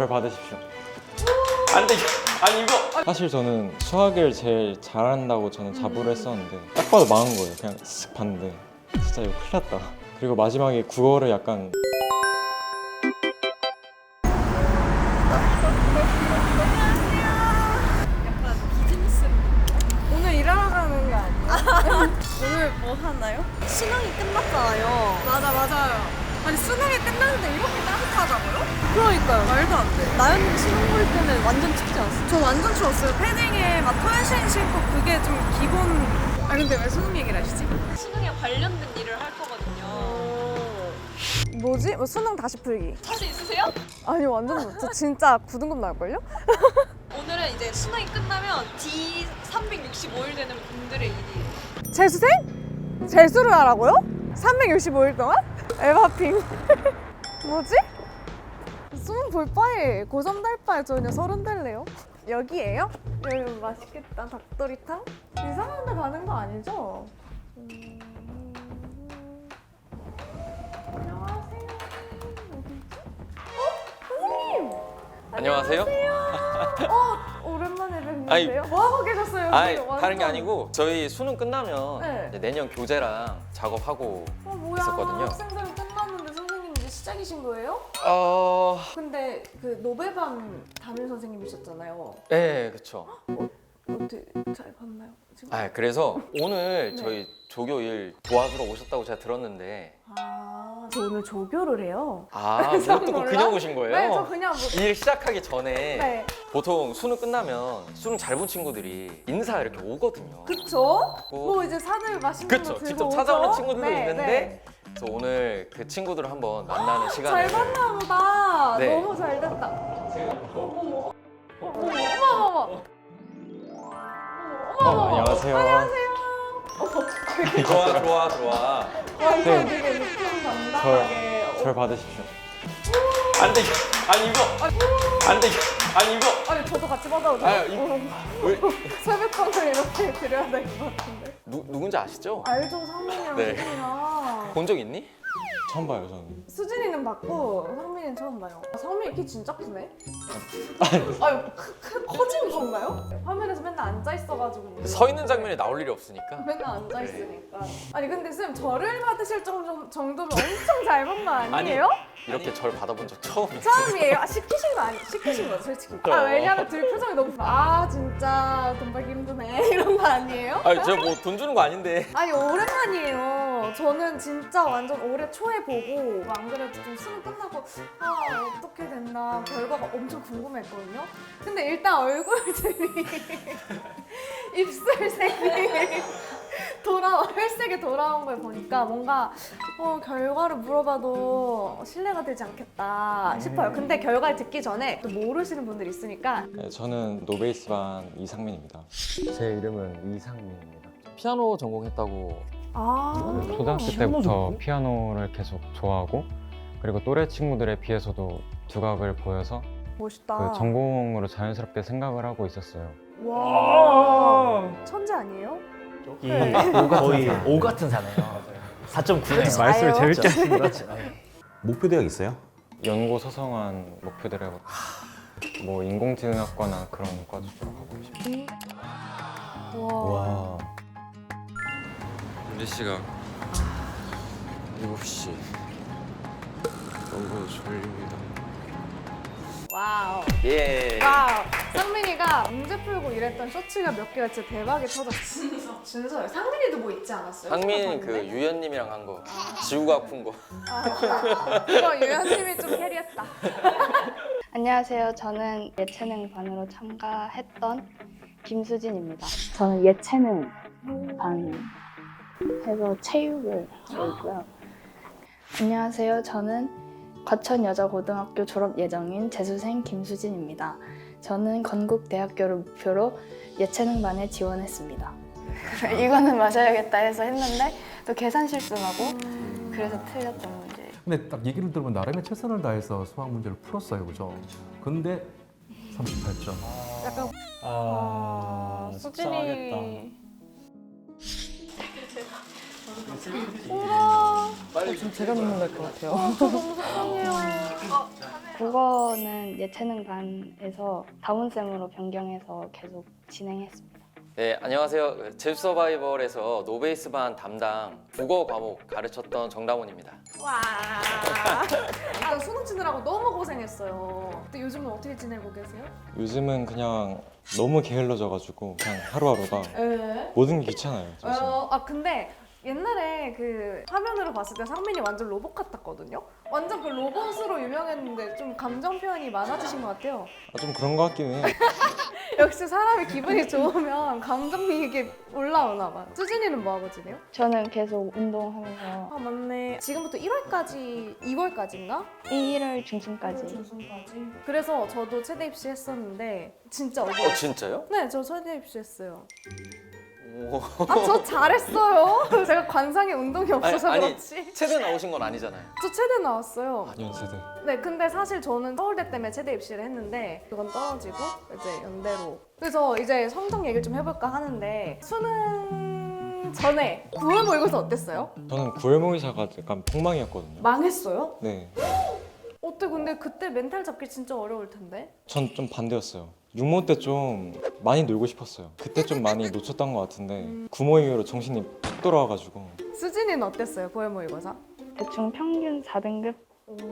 잘 받으십시오. 안 돼. 아니 이거 사실 저는 수학을 제일 잘한다고 저는 자부를 했었는데 딱 봐도 망한 거예요. 그냥 쓱 봤는데 진짜 이거 큰일 났다. 그리고 마지막에 국어를 약간 오늘 일하러 가는 거 아니에요? 오늘 뭐 하나요? 수능이 끝났잖아요. 맞아요. 아니 수능이 끝났는데 이렇게 따뜻하다고요? 그러니까요. 말도 안 돼. 나연님 수능 볼 때는 완전 춥지 않았어요? 저 완전 추웠어요. 패딩에 막 토요일 신고 그게 좀 기본. 아 근데 왜 수능 얘기를 하시지? 수능에 관련된 일을 할 거거든요. 뭐지? 뭐 수능 다시 풀기. 자신 있으세요? 아니 완전 저 진짜 굳은금 나올걸요? 오늘은 이제 수능이 끝나면 D365일 되는 분들의 일이에요. 재수생? 재수를 하라고요? 365일 동안? 에바핑. 뭐지? 수능 볼 바에 고3 달 바에 저 그냥 30 될래요? 여기에요? 여기 맛있겠다. 닭도리탕? 이상한 데 가는 거 아니죠? 안녕하세요. 어디지? 선생님! 안녕하세요. 오랜만에 아니, 뵙는데요? 뭐 하고 계셨어요? 여기 아니 완전. 다른 게 아니고 저희 수능 끝나면 네. 이제 내년 교재랑 작업하고 뭐야? 있었거든요. 학생들은 끝났는데 선생님 이제 시작이신 거예요? 근데 그 노베반 담임 선생님이셨잖아요. 네, 그렇죠. 어떻게 잘 봤나요? 지금? 아, 그래서 오늘 네. 저희 조교 일 도와주러 오셨다고 제가 들었는데 저 오늘 조교를 해요. 뭐 듣고 몰라? 그냥 오신 거예요? 네, 저 그냥 일 시작하기 전에 네. 보통 수능 끝나면 수능 잘 본 친구들이 인사 이렇게 오거든요. 그쵸? 뭐 이제 사들 맛있는 거 그쵸. 들고 직접 오죠? 찾아오는 친구들도 네, 있는데 네. 그래서 오늘 그 친구들을 한번 만나는 잘 시간을 봤나 보다. 네. 너무 잘 됐다. 어머. 안녕하세요. 좋아. 완전 되게 느낌 담당하게. 절 받으십시오. 안 돼. 아니 이거 안 돼. 아니 이거 아니 저도 같이 받아도 돼요? 왜 새벽밤을 이렇게 드려야 될 것 같은데. 누군지 아시죠? 알죠, 상민이랑 네. 수진이랑. 본 적 있니? 처음 봐요 저는. 수진이는 봤고 상민이는 처음 봐요. 상민이 키 진짜 크네? 아유, 커진 건가요? 화면에서 맨날 앉아 있어가지고. 서 있는 장면이 나올 일이 없으니까. 맨날 앉아 있으니까. 아니 근데 쌤 저를 받으실 정도면 엄청 잘 본 거 아니에요? 이렇게 절 받아본 적 처음이에요. 처음이에요. 시키신 거 아니? 시키신 거죠, 솔직히. 왜냐면 둘 표정이 너무 진짜 돈 벌기 힘드네 이런 거 아니에요? 아니 제가 뭐 돈 주는 거 아닌데. 아니 오랜만이에요. 저는 진짜 완전 올해 초에 보고 안 그래도 좀 수능 끝나고 어떻게 됐나 결과가 엄청 궁금했거든요. 근데 일단 얼굴들이 입술색이 혈색이 돌아온 걸 보니까 뭔가 결과를 물어봐도 신뢰가 되지 않겠다 싶어요. 근데 결과를 듣기 전에 또 모르시는 분들이 있으니까. 네, 저는 노베이스 반 이상민입니다. 제 이름은 이상민입니다. 피아노 전공했다고. 초등학교 때부터 피아노를 계속 좋아하고 그리고 또래 친구들에 비해서도 두각을 보여서 멋있다. 그 전공으로 자연스럽게 생각을 하고 있었어요. 와 천재 아니에요? 네. 거의 O 같은 사네요. 4.9네요. 말씀을 재밌게 하시네. 그렇죠. 목표 대학 있어요? 연고 서성한 목표들을 뭐 인공지능학과나 그런 과 쪽으로 가고 싶어요. 와. 우리 시각 7시. 너무 졸립니다. 와우. 예. 와우. 상민이가 문제 풀고 이랬던 쇼츠가 몇 개가 진짜 대박이 터졌어. 진짜요. 상민이도 뭐 있지 않았어요? 상민 그 유연님이랑 한 거. 지구가 아픈 거. 이거 유연님이 좀 캐리했다. 안녕하세요. 저는 예체능 반으로 참가했던 김수진입니다. 저는 예체능 반 해서 체육을 하고 있고요. 안녕하세요. 저는 과천여자고등학교 졸업 예정인 재수생 김수진입니다. 저는 건국대학교를 목표로 예체능반에 지원했습니다. 이거는 맞아야겠다 해서 했는데 또 계산 실수하고 그래서 틀렸던 문제예요. 근데 딱 얘기를 들으면 나름의 최선을 다해서 수학 문제를 풀었어요, 그죠? 근데 38점. 약간 속상하겠다. 우와. 좀 제가 눈물 날 것 같아요. 저 너무 속상해요. 국어는 예체능 반에서 다문쌤으로 변경해서 계속 진행했습니다. 네, 안녕하세요. 제주 서바이벌에서 노베이스 반 담당 국어 과목 가르쳤던 정다원입니다. 와. 아, 수능 치느라고 너무 고생했어요. 근데 요즘은 어떻게 지내고 계세요? 요즘은 그냥 너무 게을러져가지고 그냥 하루하루가 에? 모든 게 귀찮아요. 사실. 근데 옛날에 그 화면으로 봤을 때 상민이 완전 로봇 같았거든요? 완전 그 로봇으로 유명했는데 좀 감정 표현이 많아지신 것 같아요. 좀 그런 것 같긴 해요. 역시 사람이 기분이 좋으면 감정이 이게 올라오나 봐. 수진이는 뭐 하고 지내요? 저는 계속 운동하면서 아 맞네. 지금부터 1월까지, 2월까지인가? 1월 중순까지 중순까지. 그래서 저도 최대 입시 했었는데 진짜 억울해요. 진짜요? 네, 저 최대 입시 했어요. 오. 아, 저 잘했어요. 제가 관상에 운동이 없어서 아니, 그렇지. 최대 나오신 건 아니잖아요. 저 최대 나왔어요. 연세대. 네, 근데 사실 저는 서울대 때문에 최대 입시를 했는데 그건 떨어지고 이제 연대로. 그래서 이제 성적 얘기를 좀 해볼까 하는데 수능 전에 9월 모의고사 어땠어요? 저는 9월 모의사가 약간 폭망이었거든요. 망했어요? 네. 어때? 근데 그때 멘탈 잡기 진짜 어려울 텐데. 전 좀 반대였어요. 육모 때 좀 많이 놀고 싶었어요. 그때 좀 많이 놓쳤던 것 같은데 구모 이후로 정신이 푹 돌아와가지고 수진이는 어땠어요? 9월 모의고사? 대충 평균 4등급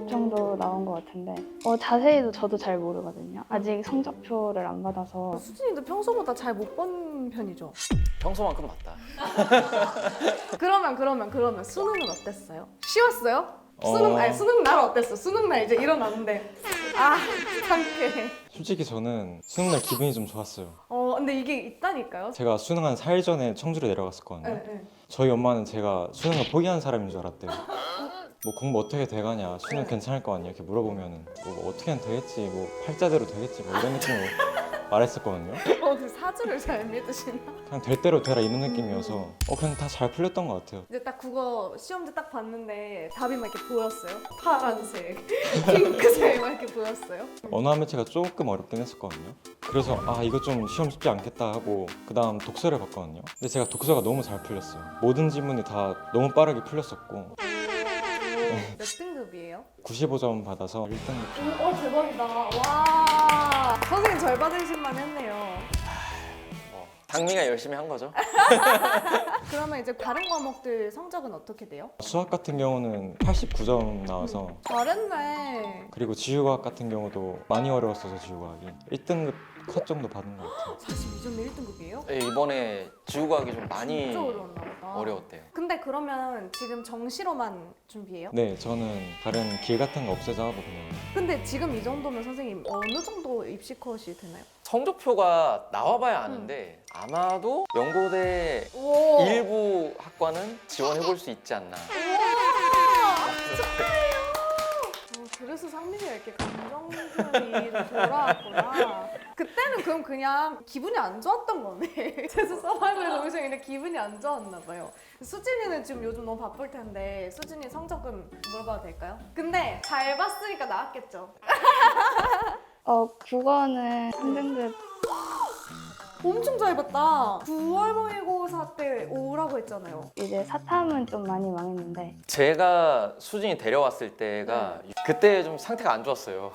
정도 나온 것 같은데 자세히도 저도 잘 모르거든요. 아직 성적표를 안 받아서. 수진이도 평소보다 잘 못 본 편이죠? 평소만큼 맞다. 그러면 수능은 어땠어요? 쉬웠어요? 어. 수능 날 어땠어? 수능 날 이제 일어났는데 상쾌해. 솔직히 저는 수능날 기분이 좀 좋았어요. 근데 이게 있다니까요. 제가 수능 한 4일 전에 청주를 내려갔었거든요. 네. 저희 엄마는 제가 수능을 포기한 사람인 줄 알았대요. 뭐 공부 어떻게 돼가냐, 수능 괜찮을 거 아니야 이렇게 물어보면은 뭐 어떻게 하면 되겠지, 뭐 팔자대로 되겠지, 뭐 이런 느낌으로 말했었거든요. 그 사주를 잘 믿으시나? 그냥 될 대로 되라 이런 느낌이어서 그냥 다 잘 풀렸던 것 같아요. 이제 딱 국어 시험지 딱 봤는데 답이 막 이렇게 보였어요. 파란색, 핑크색 막 이렇게 보였어요. 언어 매체가 조금 어렵긴 했었거든요. 그래서 이거 좀 시험 쉽지 않겠다 하고 그 다음 독서를 봤거든요. 근데 제가 독서가 너무 잘 풀렸어요. 모든 지문이 다 너무 빠르게 풀렸었고 몇 등급이에요? 95점 받아서 1등급. 대박이다. 와, 선생님 절 받으실만 했네요. 당미가 열심히 한 거죠. 그러면 이제 다른 과목들 성적은 어떻게 돼요? 수학 같은 경우는 89점 나와서 잘했네. 그리고 지구과학 같은 경우도 많이 어려웠어서 지구과학이 1등급 컷 정도 받은 것 같아요. 42점이 1등급이에요? 네, 이번에 지구과학이 좀 많이 진짜 어려웠나 보다. 어려웠대요. 근데 그러면 지금 정시로만 준비해요? 네, 저는 다른 길 같은 거 없애자 하고 그냥 근데 지금 이 정도면 선생님 어느 정도 입시 컷이 되나요? 성적표가 나와봐야 아는데 아마도 연고대 오. 일부 학과는 지원해볼 수 있지 않나. 그래서 상민이가 이렇게 감정 표현이 좀 돌아왔구나. 그때는 그럼 그냥 기분이 안 좋았던 거네. 제주 서바이벌 동생인데 기분이 안 좋았나 봐요. 수진이는 지금 요즘 너무 바쁠 텐데 수진이 성적은 물어봐도 될까요? 근데 잘 봤으니까 나왔겠죠? 국어는 3등급. 엄청 잘 봤다. 9월 모의고사 때 5라고 했잖아요. 이제 사탐은 좀 많이 망했는데 제가 수진이 데려왔을 때가 그때 좀 상태가 안 좋았어요.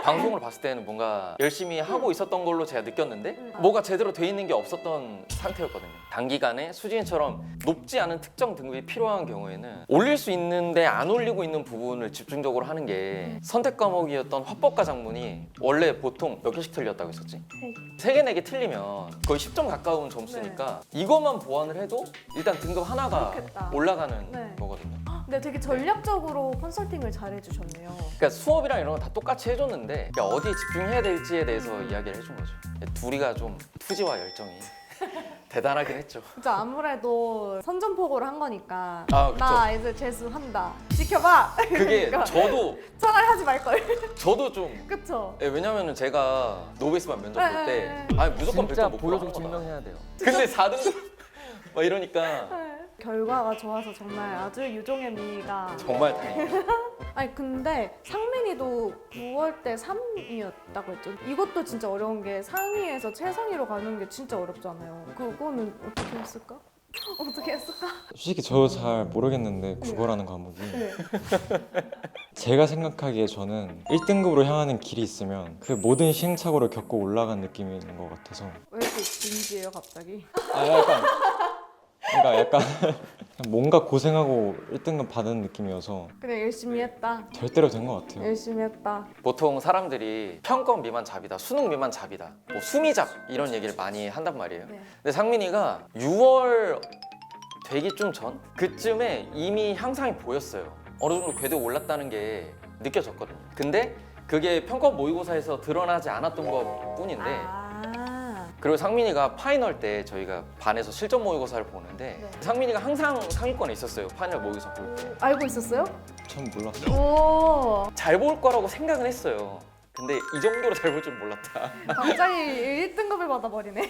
방송을 봤을 때는 뭔가 열심히 하고 있었던 걸로 제가 느꼈는데 뭐가 제대로 돼 있는 게 없었던 상태였거든요. 단기간에 수진이처럼 높지 않은 특정 등급이 필요한 경우에는 올릴 수 있는데 안 올리고 있는 부분을 집중적으로 하는 게 선택 과목이었던 화법과 작문이 원래 보통 몇 개씩 틀렸다고 했었지? 3개, 4개 틀리면 거의 10점 가까운 점수니까 이것만 보완을 해도 일단 등급 하나가 그렇겠다. 올라가는 네. 거거든요. 근데 되게 전략적으로 컨설팅을 잘 해주셨네요. 그러니까 수업이랑 이런 거 다 똑같이 해줬는데 그러니까 어디에 집중해야 될지에 대해서 이야기를 해준 거죠. 둘이가 좀 투지와 열정이 대단하긴 했죠. 진짜 아무래도 선전포고를 한 거니까 그쵸. 나 이제 재수한다. 지켜봐. 그게 그러니까 저도 차라리 하지 말걸. 좀 그쵸? 왜냐면은 제가 노베이스반 면접 볼 때 무조건 진짜 100점 못 보여주고 보고 증명해야 돼요. 근데 4등급 막 이러니까 결과가 좋아서 정말 아주 유종의 미가. 정말 다행이에요. 아니 근데 상민이도 9월 때 3위였다고 했죠. 이것도 진짜 어려운 게 상위에서 최상위로 가는 게 진짜 어렵잖아요. 그거는 어떻게 했을까? 어떻게 했을까? 솔직히 저 잘 모르겠는데 국어라는 과목이 제가 생각하기에 저는 1등급으로 향하는 길이 있으면 그 모든 시행착오를 겪고 올라간 느낌인 것 같아서 왜 이렇게 진지해요 갑자기? 그러니까 약간 그냥 뭔가 고생하고 1등급 받은 느낌이어서 그냥 열심히 했다. 될 대로 된 것 같아요. 열심히 했다. 보통 사람들이 평가 미만 잡이다, 수능 미만 잡이다, 뭐 수미잡 이런 얘기를 많이 한단 말이에요. 네. 근데 상민이가 6월 되기 좀 전? 그쯤에 이미 향상이 보였어요. 어느 정도 궤도 올랐다는 게 느껴졌거든요. 근데 그게 평가 모의고사에서 드러나지 않았던 것 뿐인데 그리고 상민이가 파이널 때 저희가 반에서 실전 모의고사를 보는데 네. 상민이가 항상 상위권에 있었어요. 파이널 모의고사 볼 때. 알고 있었어요? 전 몰랐어요. 오, 잘 볼 거라고 생각은 했어요. 근데 이 정도로 잘 볼 줄 몰랐다. 갑자기 1등급을 받아버리네.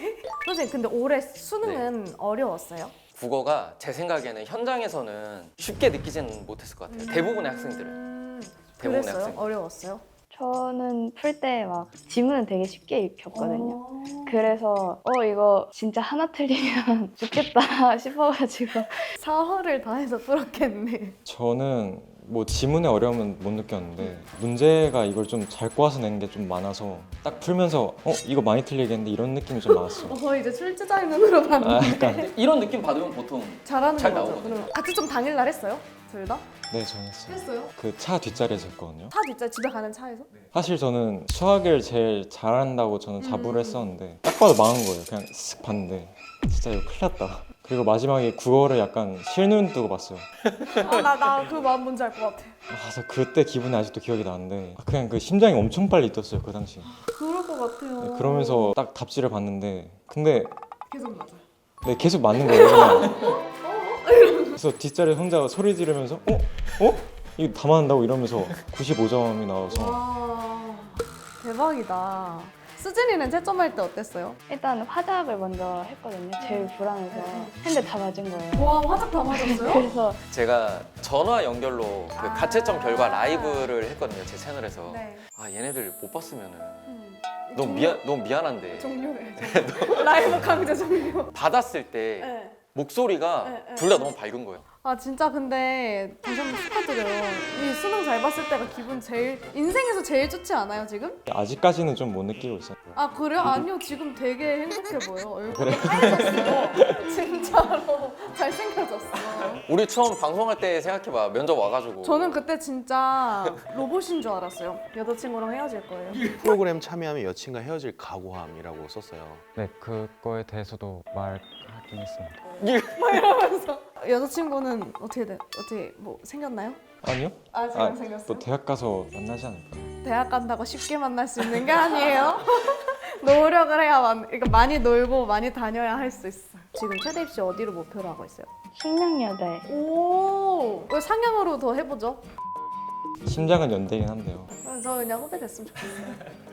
선생님, 근데 올해 수능은 네. 어려웠어요? 국어가 제 생각에는 현장에서는 쉽게 느끼지는 못했을 것 같아요. 대부분의 학생들은. 대부분의 그랬어요? 학생들. 어려웠어요? 저는 풀 때 막 지문은 되게 쉽게 익혔거든요. 그래서 이거 진짜 하나 틀리면 죽겠다 싶어가지고 사활을 다해서 풀었겠네. 저는 뭐 지문의 어려움은 못 느꼈는데 문제가 이걸 좀 잘 꼬아서 낸 게 좀 많아서 딱 풀면서 이거 많이 틀리겠는데 이런 느낌이 좀 많았어요. 이제 출제자의 눈으로 봤는데 약간 이런 느낌 받으면 보통 잘하는 잘 거죠. 나오거든요. 그럼 같이 좀 당일날 했어요? 둘 다? 네, 저는 했어요. 했어요? 그 차 뒷자리에서 했거든요. 차 뒷자리 집에 가는 차에서? 사실 저는 수학을 제일 잘한다고 저는 자부를 했었는데 딱 봐도 망한 거예요. 그냥 쓱 봤는데 진짜 이거 큰일 났다. 그리고 마지막에 국어를 약간 실눈 뜨고 봤어요. 나 그 마음 뭔지 알 것 같아. 그래서 그때 기분이 아직도 기억이 나는데 그냥 그 심장이 엄청 빨리 뛰었어요 그 당시. 그럴 것 같아요. 그러면서 딱 답지를 봤는데 근데 계속 맞아. 네, 계속 맞는 거예요. 그냥. 그래서 뒷자리에 혼자 소리 지르면서 이거 다 맞는다고 이러면서 95점이 나와서 와, 대박이다. 수진이는 채점할 때 어땠어요? 일단 화작을 먼저 했거든요. 제일 불안해서 했는데 다 맞은 거예요. 와, 화작 다 맞았어요? 그래서 제가 전화 연결로 그 가채점 결과 라이브를 했거든요. 제 채널에서. 네. 아 얘네들 못 봤으면은 너무 미안한데 종료해. 라이브 강제 종료. 받았을 때 네. 목소리가 네. 둘 다 너무 밝은 거예요. 아 진짜 근데 다시 한번 축하드려요. 이 수능 잘 봤을 때가 기분 제일 인생에서 제일 좋지 않아요 지금? 아직까지는 좀 못 느끼고 있어요. 아 그래요? 아니요 지금 되게 행복해 보여. 얼굴이 하얘졌어. 진짜로 잘생겨졌어. 우리 처음 방송할 때 생각해봐. 면접 와가지고 저는 그때 진짜 로봇인 줄 알았어요. 여자친구랑 헤어질 거예요. 프로그램 참여하면 여친과 헤어질 각오함이라고 썼어요. 네, 그거에 대해서도 말하긴 했습니다. 여자친구는 어떻게 뭐 생겼나요? 아니요? 아직 안 생겼어요? 또 대학 가서 만나지 않을까. 대학 간다고 쉽게 만날 수 있는 게 아니에요. 노력을 해야 그러니까 많이 놀고 많이 다녀야 할 수 있어. 지금 최대 입시 어디로 목표로 하고 있어요? 숙명여대. 오, 왜 상향으로 더 해보죠? 심장은 연대긴 한데요. 저 그냥 후배 됐으면 좋겠어요.